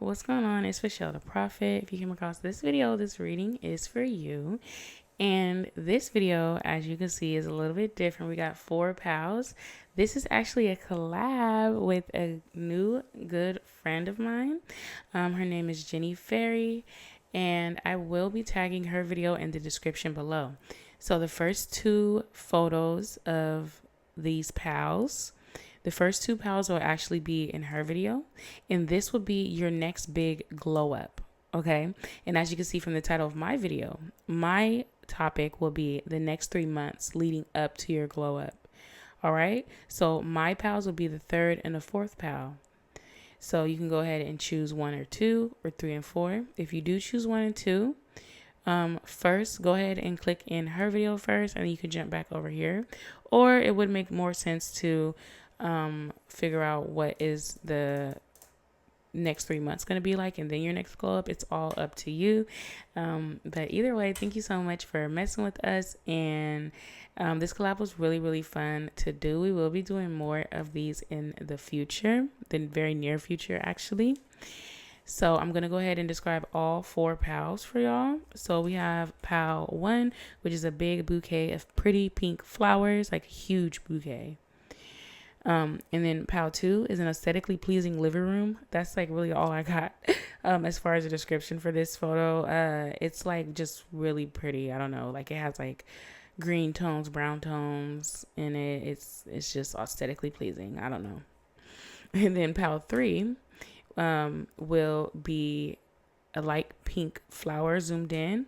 what's going on? It's Michelle the Prophet. If you came across this video, this reading is for you. And this video, as you can see, is a little bit different. We got 4 pals. This is actually a collab with a new good friend of mine. Her name is Jenny Ferry, and I will be tagging her video in the description below. So the first 2 photos of these pals, the first 2 pals will actually be in her video, and this will be your next big glow up. Okay. And as you can see from the title of my video, my topic will be the next 3 months leading up to your glow up. All right. So my pals will be the 3rd and the 4th pal. So you can go ahead and choose 1 or 2 or 3 and 4. If you do choose 1 and 2, first go ahead and click in her video first, and then you can jump back over here. Or it would make more sense to figure out what is the next 3 months going to be like, and then your next glow up. It's all up to you. But either way, thank you so much for messing with us. And this collab was really fun to do. We will be doing more of these in the future, the very near future actually. So I'm going to go ahead and describe all 4 pals for y'all. So we have pal 1, which is a big bouquet of pretty pink flowers, like a huge bouquet. And then pal 2 is an aesthetically pleasing living room. That's like really all I got as far as a description for this photo. It's like just really pretty. I don't know, like it has like green tones, brown tones in it. It's just aesthetically pleasing. I don't know. And then pal 3 will be a light pink flower zoomed in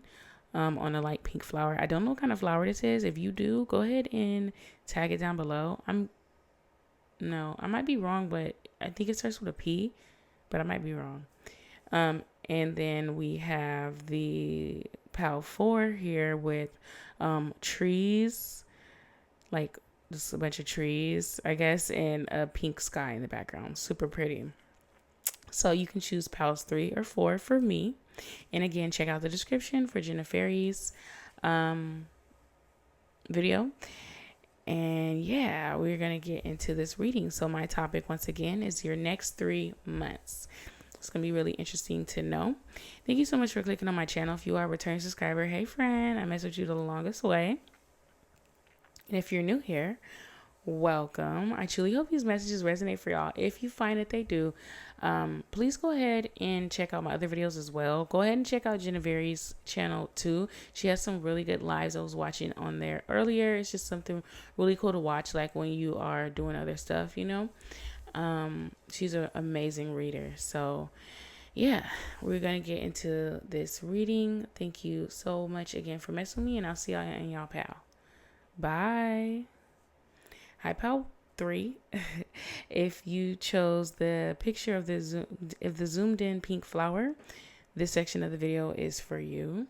on a light pink flower. I don't know what kind of flower this is. If you do, go ahead and tag it down below. I might be wrong, but I think it starts with a P, but I might be wrong. And then we have the pal 4 here with trees, like just a bunch of trees, I guess, and a pink sky in the background. Super pretty. So you can choose pals 3 or 4 for me. And again, check out the description for Jenna Ferry's video. And yeah, we're going to get into this reading. So my topic, once again, is your next 3 months. It's going to be really interesting to know. Thank you so much for clicking on my channel. If you are a returning subscriber, hey friend, I mess with you the longest way. And if you're new here, welcome. I truly hope these messages resonate for y'all. If you find that they do, please go ahead and check out my other videos as well. Go ahead and check out Genevieve's channel too. She has some really good lives I was watching on there earlier. It's just something really cool to watch, like when you are doing other stuff, you know. She's an amazing reader. So yeah, we're gonna get into this reading. Thank you so much again for messing with me, and I'll see y'all in y'all pal. Bye. Hi, pal 3. If you chose the picture of the zoomed in pink flower, this section of the video is for you.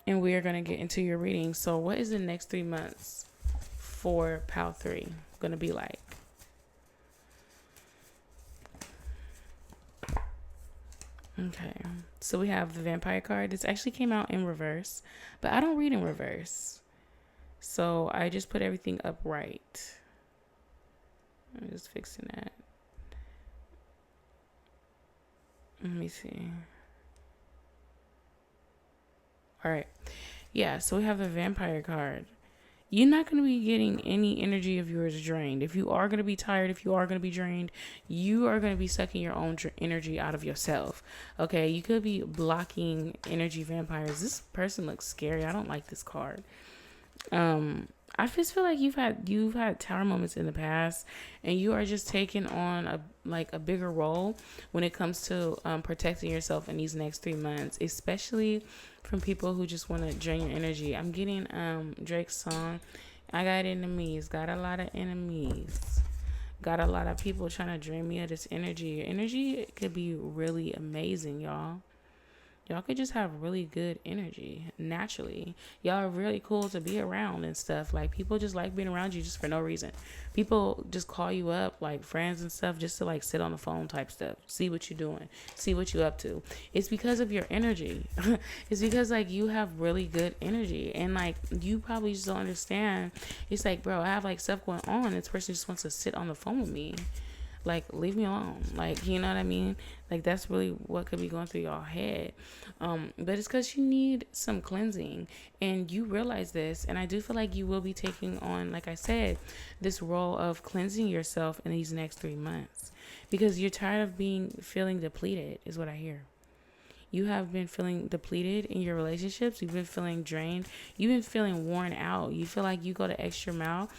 And we are going to get into your reading. So what is the next 3 months for pal 3 going to be like? Okay, so we have the vampire card. This actually came out in reverse, but I don't read in reverse, so I just put everything upright. I'm just fixing that. Let me see. All right, yeah, so we have the vampire card. You're not going to be getting any energy of yours drained. If you are going to be tired, if you are going to be drained, you are going to be sucking your own energy out of yourself. Okay, you could be blocking energy vampires. This person looks scary. I don't like this card. I just feel like you've had tower moments in the past, and you are just taking on a bigger role when it comes to protecting yourself in these next 3 months, especially from people who just want to drain your energy. I'm getting Drake's song, I got enemies, got a lot of enemies, got a lot of people trying to drain me of this energy. Your energy could be really amazing, y'all. Y'all could just have really good energy naturally. Y'all are really cool to be around and stuff. Like, people just like being around you just for no reason. People just call you up, like friends and stuff, just to like sit on the phone type stuff, see what you're doing, see what you're up to. It's because of your energy. It's because like you have really good energy, and like you probably just don't understand. It's like, bro, I have like stuff going on. This person just wants to sit on the phone with me. Like, leave me alone. Like, you know what I mean? Like, that's really what could be going through your head. But it's because you need some cleansing, and you realize this. And I do feel like you will be taking on, like I said, this role of cleansing yourself in these next 3 months, because you're tired of feeling depleted, is what I hear. You have been feeling depleted in your relationships. You've been feeling drained. You've been feeling worn out. You feel like you go the extra mile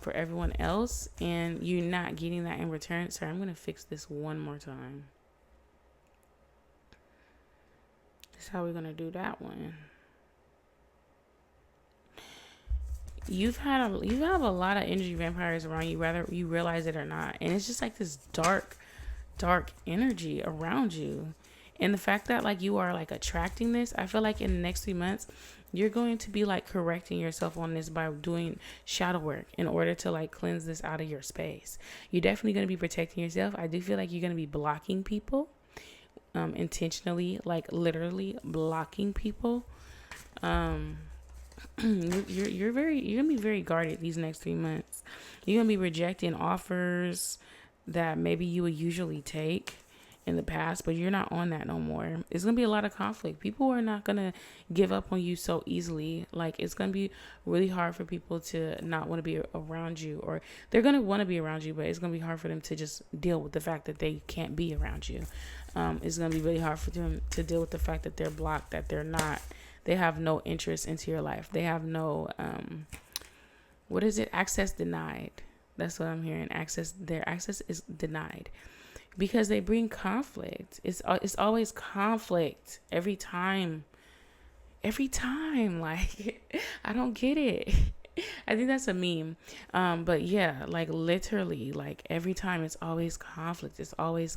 for everyone else, and you're not getting that in return. Sorry, I'm going to fix this one more time. That's how we're going to do that one. You have a lot of energy vampires around you, whether you realize it or not. And it's just like this dark energy around you. And the fact that like you are like attracting this, I feel like in the next 3 months, you're going to be like correcting yourself on this by doing shadow work in order to like cleanse this out of your space. You're definitely going to be protecting yourself. I do feel like you're going to be blocking people intentionally, like literally blocking people. You're gonna be very guarded these next 3 months. You're gonna be rejecting offers that maybe you would usually take in the past, but you're not on that no more. It's gonna be a lot of conflict. People are not gonna give up on you so easily. Like, it's gonna be really hard for people to not want to be around you, or they're gonna want to be around you, but it's gonna be hard for them to just deal with the fact that they can't be around you. It's gonna be really hard for them to deal with the fact that they're blocked, that they have no interest into your life. They have no access denied. That's what I'm hearing. Their access is denied. Because they bring conflict. It's always conflict every time. Like, I don't get it. I think that's a meme. But yeah, like literally, like every time it's always conflict. It's always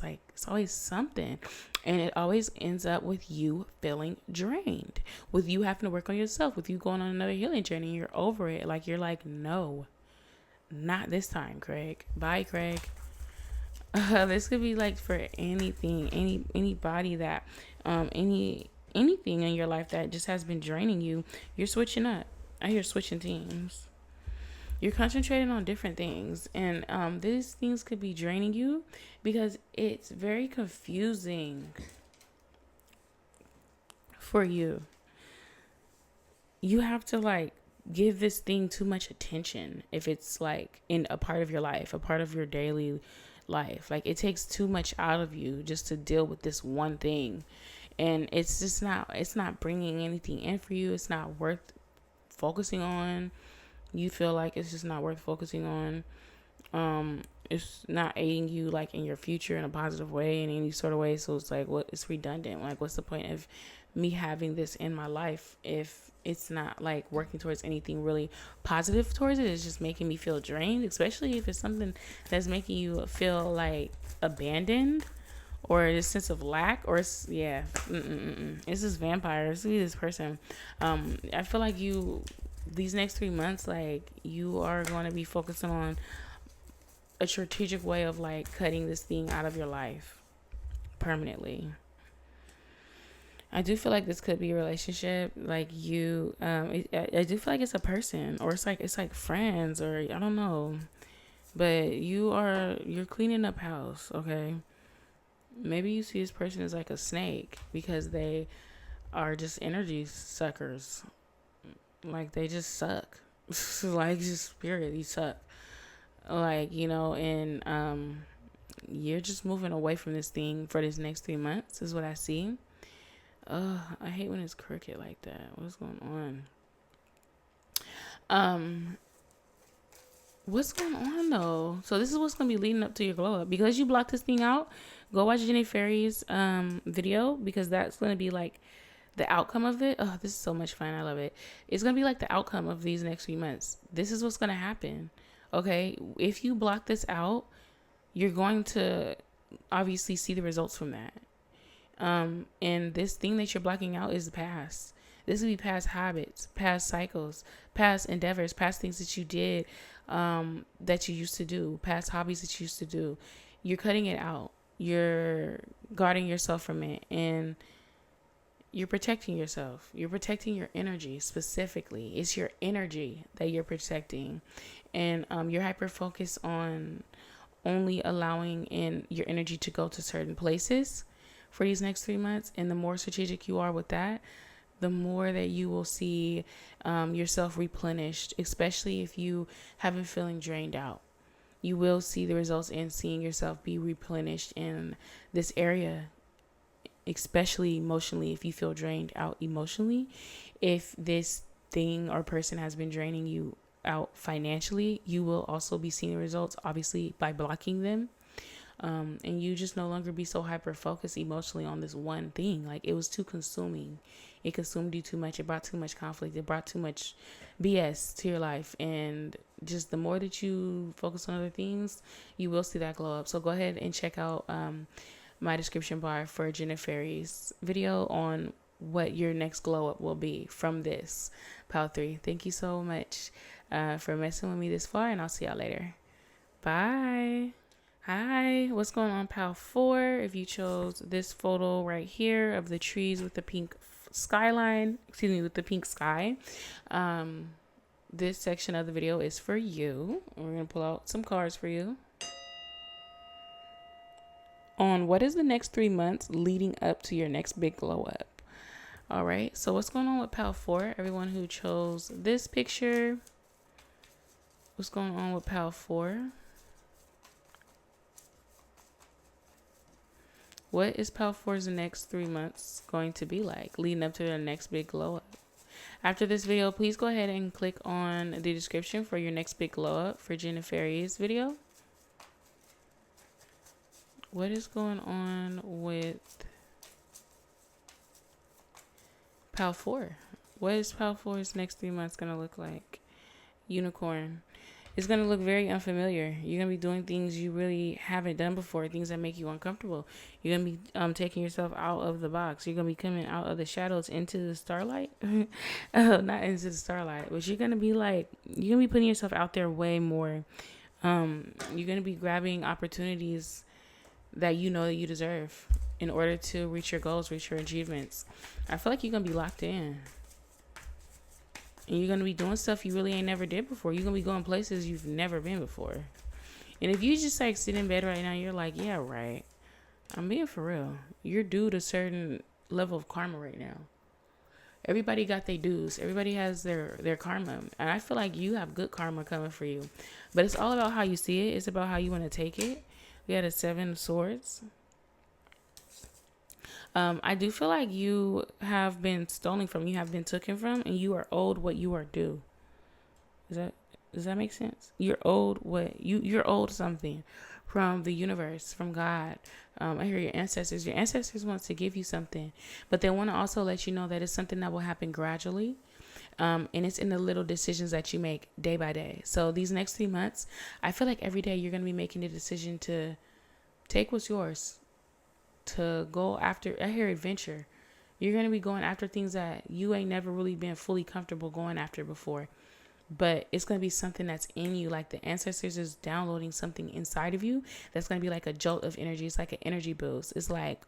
something. And it always ends up with you feeling drained, with you having to work on yourself, with you going on another healing journey. You're over it. Like, you're like, no, not this time, Craig. Bye, Craig. This could be like for anything, anybody that, anything in your life that just has been draining you. You're switching up. I hear switching teams. You're concentrating on different things, and these things could be draining you because it's very confusing for you. You have to like give this thing too much attention if it's like in a part of your life, a part of your daily life. Like, it takes too much out of you just to deal with this one thing, and it's not bringing anything in for you. It's not worth focusing on. You feel like it's just not worth focusing on. It's not aiding you like in your future in a positive way, in any sort of way. So it's like, it's redundant. Like, what's the point of me having this in my life if it's not like working towards anything really positive towards it? It's just making me feel drained, especially if it's something that's making you feel like abandoned or a sense of lack, or it's this vampire. It's this person. I feel like these next 3 months, like, you are going to be focusing on a strategic way of like cutting this thing out of your life permanently. I do feel like this could be a relationship. Like, you, I do feel like it's a person, or it's like friends, or I don't know. But you're cleaning up house, okay? Maybe you see this person as like a snake because they are just energy suckers. Like, they just suck. Like, just period, you suck. Like, and you're just moving away from this thing for this next 3 months is what I see. I hate when it's crooked like that. What's going on? What's going on though? So this is what's gonna be leading up to your glow up. Because you blocked this thing out, go watch Jenny Fairy's video, because that's gonna be like the outcome of it. Oh, this is so much fun. I love it. It's gonna be like the outcome of these next few months. This is what's gonna happen. Okay, if you block this out, you're going to obviously see the results from that. And this thing that you're blocking out is the past. This would be past habits, past cycles, past endeavors, past things that you did, that you used to do, past hobbies that you used to do. You're cutting it out. You're guarding yourself from it, and you're protecting yourself. You're protecting your energy specifically. It's your energy that you're protecting, and you're hyper focused on only allowing in your energy to go to certain places for these next 3 months. And the more strategic you are with that, the more that you will see yourself replenished, especially if you have been feeling drained out. You will see the results in seeing yourself be replenished in this area, especially emotionally. If you feel drained out emotionally, if this thing or person has been draining you out financially, you will also be seeing the results, obviously, by blocking them. And you just no longer be so hyper focused emotionally on this one thing. Like, it was too consuming. It consumed you too much. It brought too much conflict. It brought too much BS to your life. And just the more that you focus on other things, you will see that glow up. So go ahead and check out my description bar for Jenna Fairy's video on what your next glow up will be from this Pal 3. Thank you so much for messing with me this far, and I'll see y'all later. Bye. Hi, what's going on, Pal 4? If you chose this photo right here of the trees with the pink skyline, with the pink sky, this section of the video is for you. We're going to pull out some cards for you on what is the next 3 months leading up to your next big glow up. All right, so what's going on with Pal 4? Everyone who chose this picture, what's going on with Pal 4? What is Pal 4's next 3 months going to be like leading up to their next big glow up? After this video, please go ahead and click on the description for your next big glow up for Jenna Fairy's video. What is going on with Pal 4? What is Pal 4's next 3 months going to look like? Unicorn. It's going to look very unfamiliar. You're going to be doing things you really haven't done before, things that make you uncomfortable. You're going to be taking yourself out of the box. You're going to be coming out of the shadows into the starlight. Not into the starlight, but you're going to be putting yourself out there way more. You're going to be grabbing opportunities that you know that you deserve in order to reach your goals, reach your achievements. I feel like you're going to be locked in. And you're going to be doing stuff you really ain't never did before. You're going to be going places you've never been before. And if you just like sit in bed right now, you're like, yeah, right. I'm being for real. You're due to a certain level of karma right now. Everybody got their dues. Everybody has their karma. And I feel like you have good karma coming for you. But it's all about how you see it. It's about how you want to take it. We had a 7 of Swords. I do feel like you have been stolen from, you have been taken from, and you are owed what you are due. Does that make sense? You're owed you're owed something from the universe, from God. I hear your ancestors. Your ancestors want to give you something, but they want to also let you know that it's something that will happen gradually. And it's in the little decisions that you make day by day. So these next 3 months, I feel like every day you're going to be making the decision to take what's yours, to go after, I hear adventure. You're going to be going after things that you ain't never really been fully comfortable going after before. But it's going to be something that's in you. Like the ancestors is downloading something inside of you that's going to be like a jolt of energy. It's like an energy boost. It's like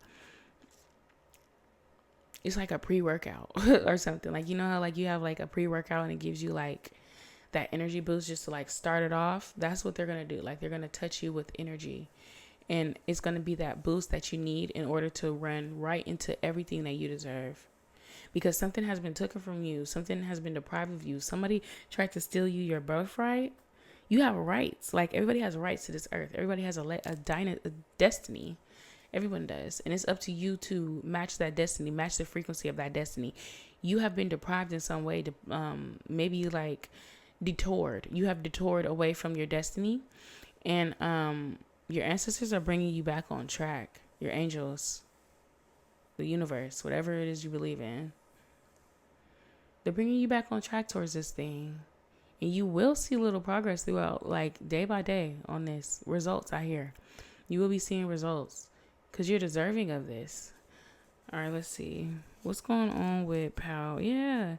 a pre-workout or something. Like, you know how like you have like a pre-workout and it gives you like that energy boost just to like start it off. That's what they're going to do. Like they're going to touch you with energy. And it's going to be that boost that you need in order to run right into everything that you deserve. Because something has been taken from you. Something has been deprived of you. Somebody tried to steal you your birthright. You have rights. Like everybody has rights to this earth. Everybody has a destiny. Everyone does. And it's up to you to match that destiny, match the frequency of that destiny. You have been deprived in some way, maybe like detoured. You have detoured away from your destiny. And your ancestors are bringing you back on track. Your angels, the universe, whatever it is you believe in. They're bringing you back on track towards this thing. And you will see little progress throughout, like day by day on this. Results, I hear. You will be seeing results because you're deserving of this. All right, let's see. What's going on with Pal? Yeah.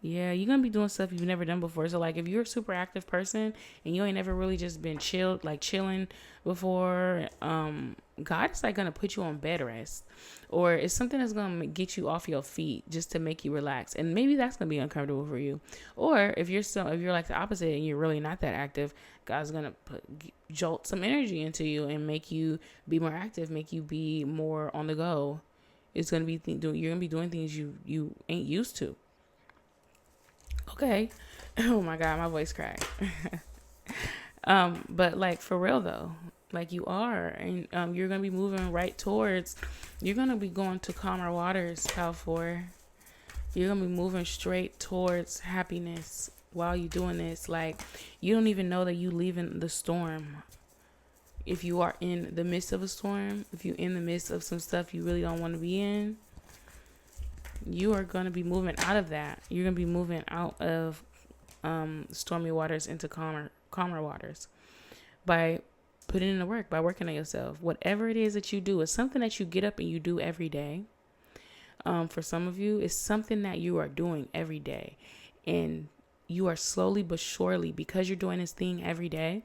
Yeah, you're gonna be doing stuff you've never done before. So like if you're a super active person and you ain't never really just been chilling before, God is like gonna put you on bed rest. Or it's something that's gonna get you off your feet just to make you relax. And maybe that's gonna be uncomfortable for you. Or if you're like the opposite and you're really not that active, God's gonna jolt some energy into you and make you be more active, make you be more on the go. It's gonna be you're gonna be doing things you ain't used to. Okay. Oh my God, my voice cracked. But like for real though, like you are, and you're gonna be moving right towards. You're gonna be going to calmer waters, Pal 4. You're gonna be moving straight towards happiness while you're doing this. Like you don't even know that you leaving the storm. If you are in the midst of a storm, if you're in the midst of some stuff you really don't want to be in, you are going to be moving out of that. You're going to be moving out of stormy waters into calmer waters by putting in the work, by working on yourself. Whatever it is that you do, it's something that you get up and you do every day. For some of you, it's something that you are doing every day. And you are slowly but surely, because you're doing this thing every day,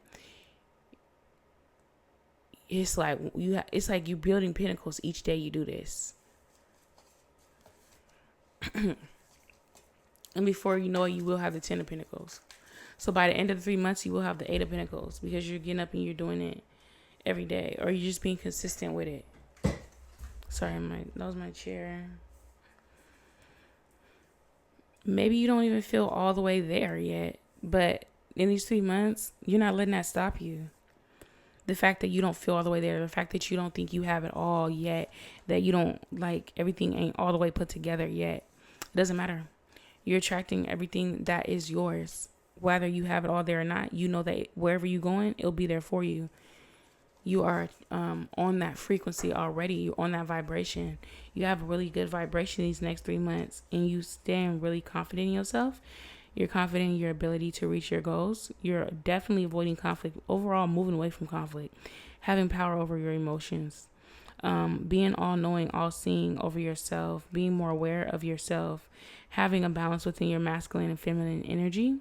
it's like you're building pinnacles each day you do this. And before you know it, you will have the 10 of Pentacles. So by the end of the 3 months, you will have the 8 of Pentacles because you're getting up and you're doing it every day, or you're just being consistent with it. Sorry, that was my chair. Maybe you don't even feel all the way there yet, but in these 3 months, you're not letting that stop you. The fact that you don't feel all the way there, the fact that you don't think you have it all yet, that you don't like everything ain't all the way put together yet, it doesn't matter. You're attracting everything that is yours. Whether you have it all there or not, you know that wherever you're going, it'll be there for you. You are on that frequency already. You're on that vibration. You have a really good vibration these next 3 months, and you stand really confident in yourself. You're confident in your ability to reach your goals. You're definitely avoiding conflict. Overall, moving away from conflict. Having power over your emotions. Being all-knowing, all-seeing over yourself. Being more aware of yourself. Having a balance within your masculine and feminine energy.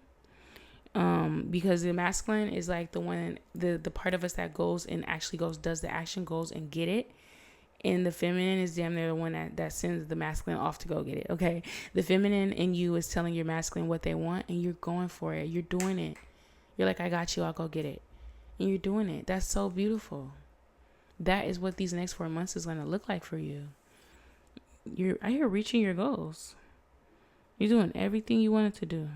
Because the masculine is like the one, the part of us that goes and actually does the action, goes and get it. And the feminine is damn near the one that sends the masculine off to go get it. Okay. The feminine in you is telling your masculine what they want, and you're going for it. You're doing it. You're like, I got you. I'll go get it. And you're doing it. That's so beautiful. That is what these next 4 months is going to look like for you. You're out here reaching your goals. You're doing everything you wanted to do.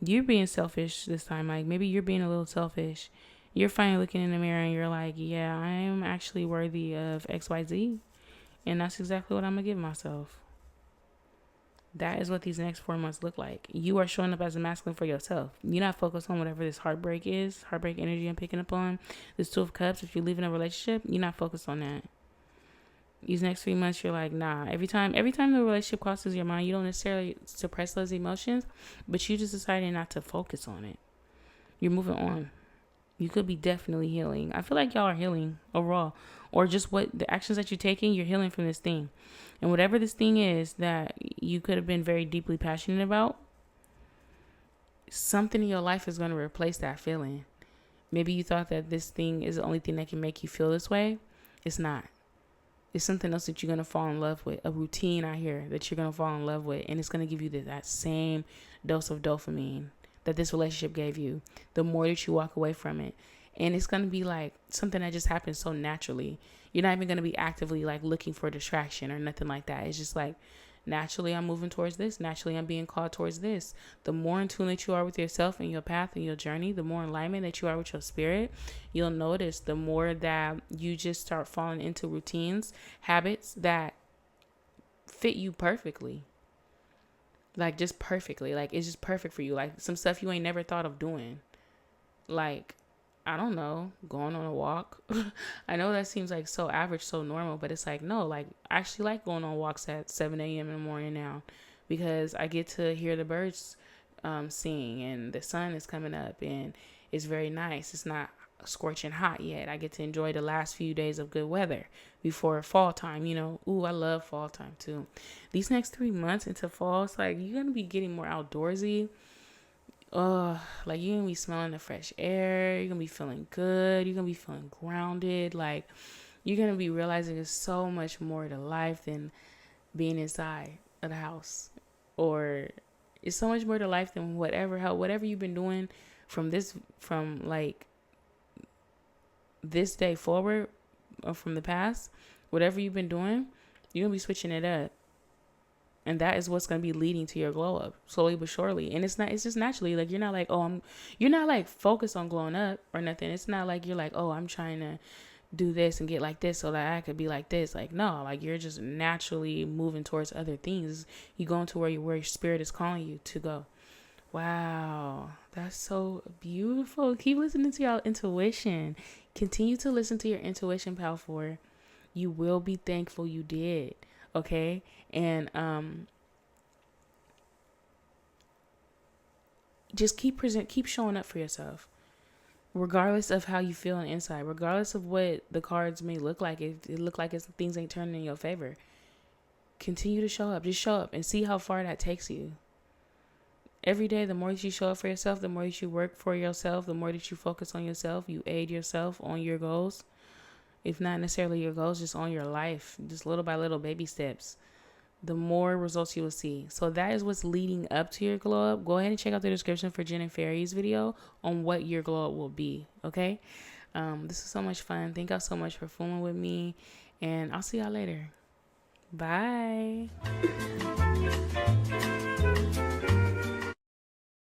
You're being selfish this time. Like maybe you're being a little selfish. You're finally looking in the mirror and you're like, yeah, I am actually worthy of XYZ. And that's exactly what I'm going to give myself. That is what these next 4 months look like. You are showing up as a masculine for yourself. You're not focused on whatever this heartbreak is, heartbreak energy I'm picking up on. This 2 of Cups, if you live in a relationship, you're not focused on that. These next 3 months, you're like, nah. Every time the relationship crosses your mind, you don't necessarily suppress those emotions, but you just decided not to focus on it. You're moving on. You could be definitely healing. I feel like y'all are healing overall. Or just what the actions that you're taking, you're healing from this thing. And whatever this thing is that you could have been very deeply passionate about, something in your life is going to replace that feeling. Maybe you thought that this thing is the only thing that can make you feel this way. It's not. It's something else that you're going to fall in love with. A routine out here that you're going to fall in love with. And it's going to give you that same dose of dopamine that this relationship gave you, the more that you walk away from it. And it's going to be like something that just happens so naturally. You're not even going to be actively like looking for a distraction or nothing like that. It's just like, naturally I'm moving towards this. Naturally I'm being called towards this. The more in tune that you are with yourself and your path and your journey, the more in alignment that you are with your spirit, you'll notice the more that you just start falling into routines, habits that fit you perfectly. Like just perfectly. Like it's just perfect for you. Like some stuff you ain't never thought of doing. Like, I don't know, going on a walk. I know that seems like so average, so normal, but it's like, no, like I actually like going on walks at 7 a.m. in the morning now because I get to hear the birds sing and the sun is coming up and it's very nice. It's not scorching hot yet. I get to enjoy the last few days of good weather before fall time, you know. Ooh, I love fall time too. These next 3 months into fall, it's like you're gonna be getting more outdoorsy. Like you're gonna be smelling the fresh air, you're gonna be feeling good, you're gonna be feeling grounded, like you're gonna be realizing there's so much more to life than being inside of the house, or it's so much more to life than whatever you've been doing from like this day forward, or from the past. Whatever you've been doing, you're gonna be switching it up, and that is what's going to be leading to your glow up slowly but surely. And it's just naturally, like you're not like, you're not like focused on glowing up or nothing. It's not like you're like, oh, I'm trying to do this and get like this so that I could be like this. Like, no, like you're just naturally moving towards other things. You go into where your spirit is calling you to go. Wow, that's so beautiful. Keep listening to your intuition. Continue to listen to your intuition, pal. For you will be thankful you did. Okay. And just keep showing up for yourself, regardless of how you feel on the inside, regardless of what the cards may look like. If it look like things ain't turning in your favor, continue to show up. Just show up and see how far that takes you. Every day, the more that you show up for yourself, the more that you work for yourself, the more that you focus on yourself, you aid yourself on your goals. If not necessarily your goals, just on your life, just little by little, baby steps, the more results you will see. So that is what's leading up to your glow up. Go ahead and check out the description for Jen and Fairy's video on what your glow up will be. Okay. This is so much fun. Thank y'all so much for fooling with me, and I'll see y'all later. Bye.